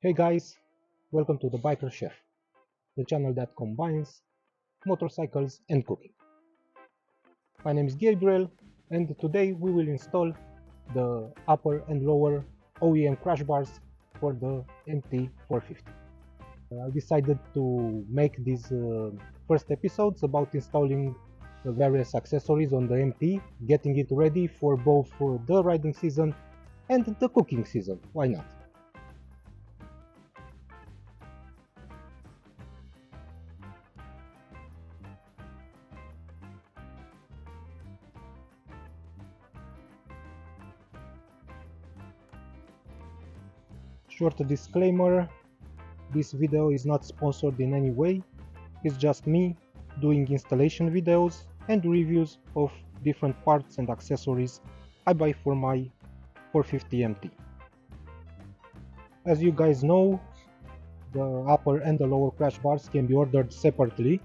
Hey guys, welcome to the Biker Chef, the channel that combines motorcycles and cooking. My name is Gabriel and today we will install the upper and lower OEM crash bars for the MT450. I decided to make these first episodes about installing the various accessories on the MT, getting it ready for both the riding season and the cooking season, why not? Short disclaimer, this video is not sponsored in any way, it's just me doing installation videos and reviews of different parts and accessories I buy for my 450 MT. As you guys know, the upper and the lower crash bars can be ordered separately.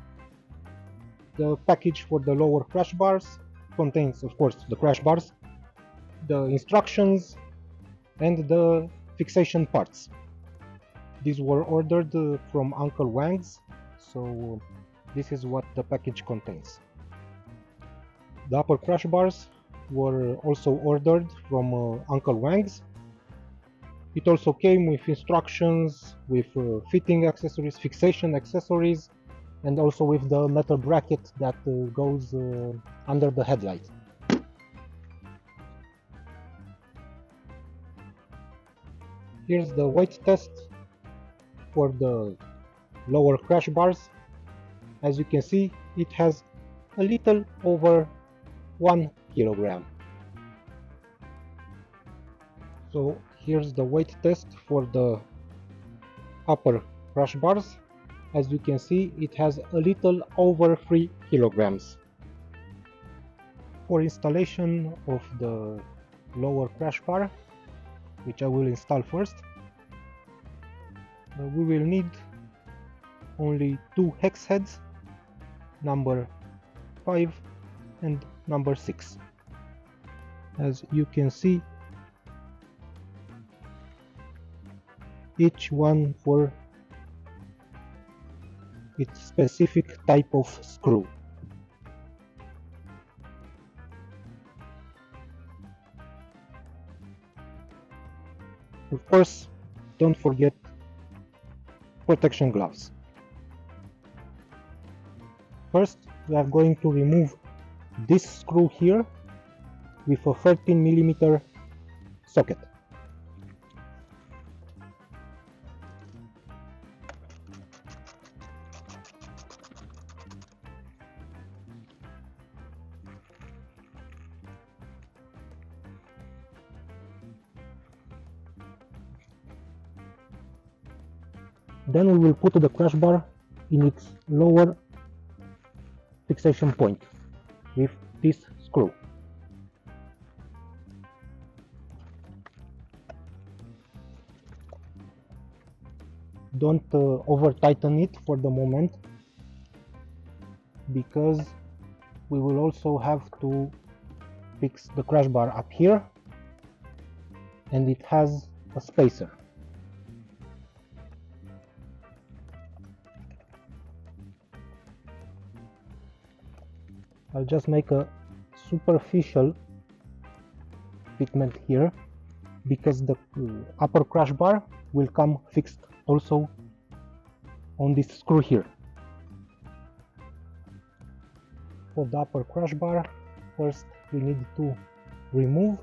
The package for the lower crash bars contains, of course, the crash bars, the instructions, and the fixation parts. These were ordered from Uncle Wang's, so this is what the package contains. The upper crash bars were also ordered from Uncle Wang's. It also came with instructions, with fitting accessories, fixation accessories, and also with the metal bracket that goes under the headlight. Here's the weight test for the lower crash bars. As you can see, it has a little over 1 kilogram. So here's the weight test for the upper crash bars. As you can see, it has a little over 3 kilograms. For installation of the lower crash bar, which I will install first, we will need only two hex heads, number 5 and number 6. As you can see, each one for its specific type of screw. Of course, don't forget protection gloves. First, we are going to remove this screw here with a 13mm socket. Then we will put the crash bar in its lower fixation point with this screw. Don't over tighten it for the moment, because we will also have to fix the crash bar up here, and it has a spacer. I'll just make a superficial fitment here, because the upper crash bar will come fixed also on this screw here. For the upper crash bar, first we need to remove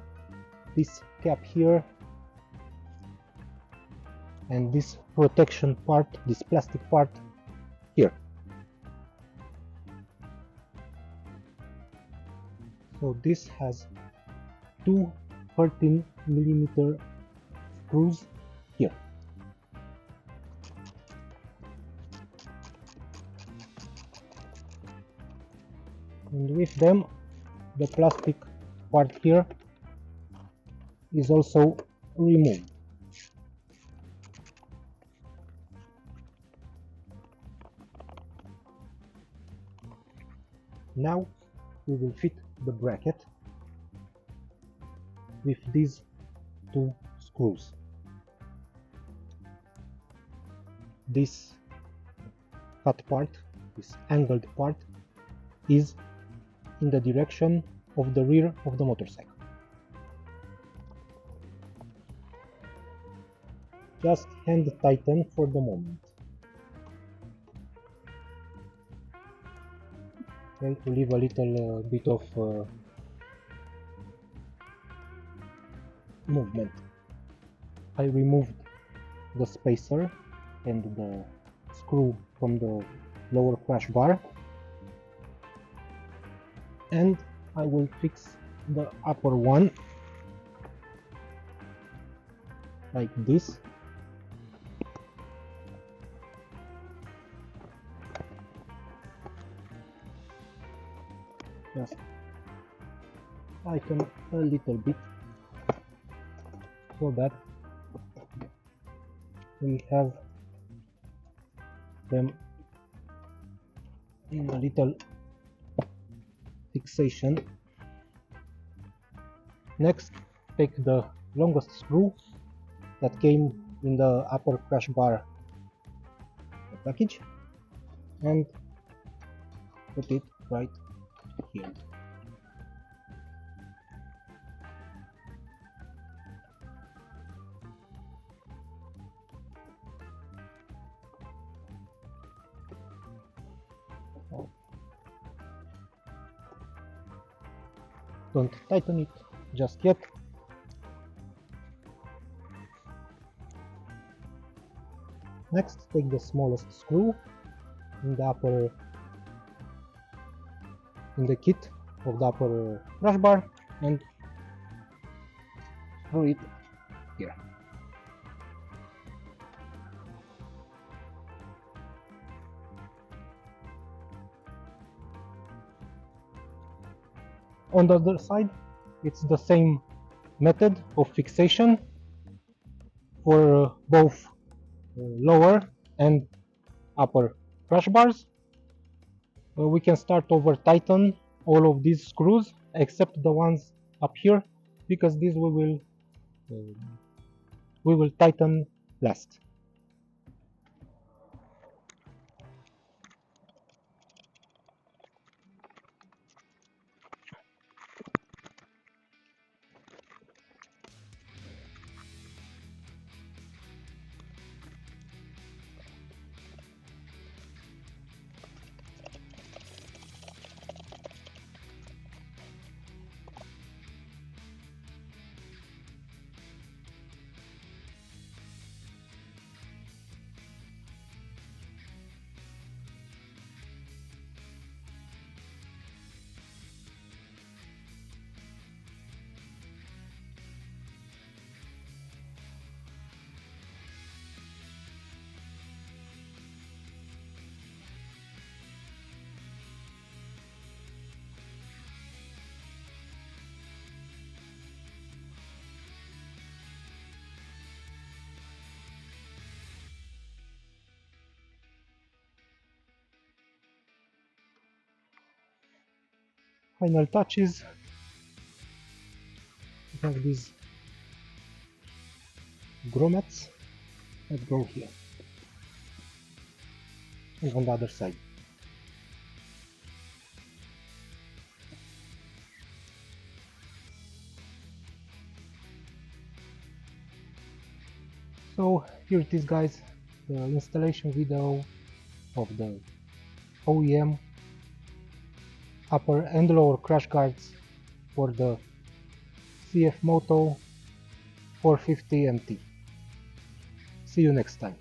this cap here and this protection part, this plastic part here. So this has two 13mm screws here. And with them, the plastic part here is also removed. Now we will fit the bracket with these two screws. this cut part, this angled part, is in the direction of the rear of the motorcycle. Just hand tighten for the moment. Okay, to leave a little bit of movement. I removed the spacer and the screw from the lower crash bar, and I will fix the upper one like this. Just tighten a little bit so that we have them in a little fixation. Next, take the longest screw that came in the upper crash bar package and put it right here. Don't tighten it just yet. Next, take the smallest screw in the kit of the upper crash bar and screw it here. On the other side, it's the same method of fixation for both lower and upper crash bars. We can start over tighten all of these screws except the ones up here, because these we will tighten last. Final touches. We have these grommets that go here and on the other side. So here it is, guys, the installation video of the OEM upper and lower crash guards for the CF Moto 450 MT. See you next time.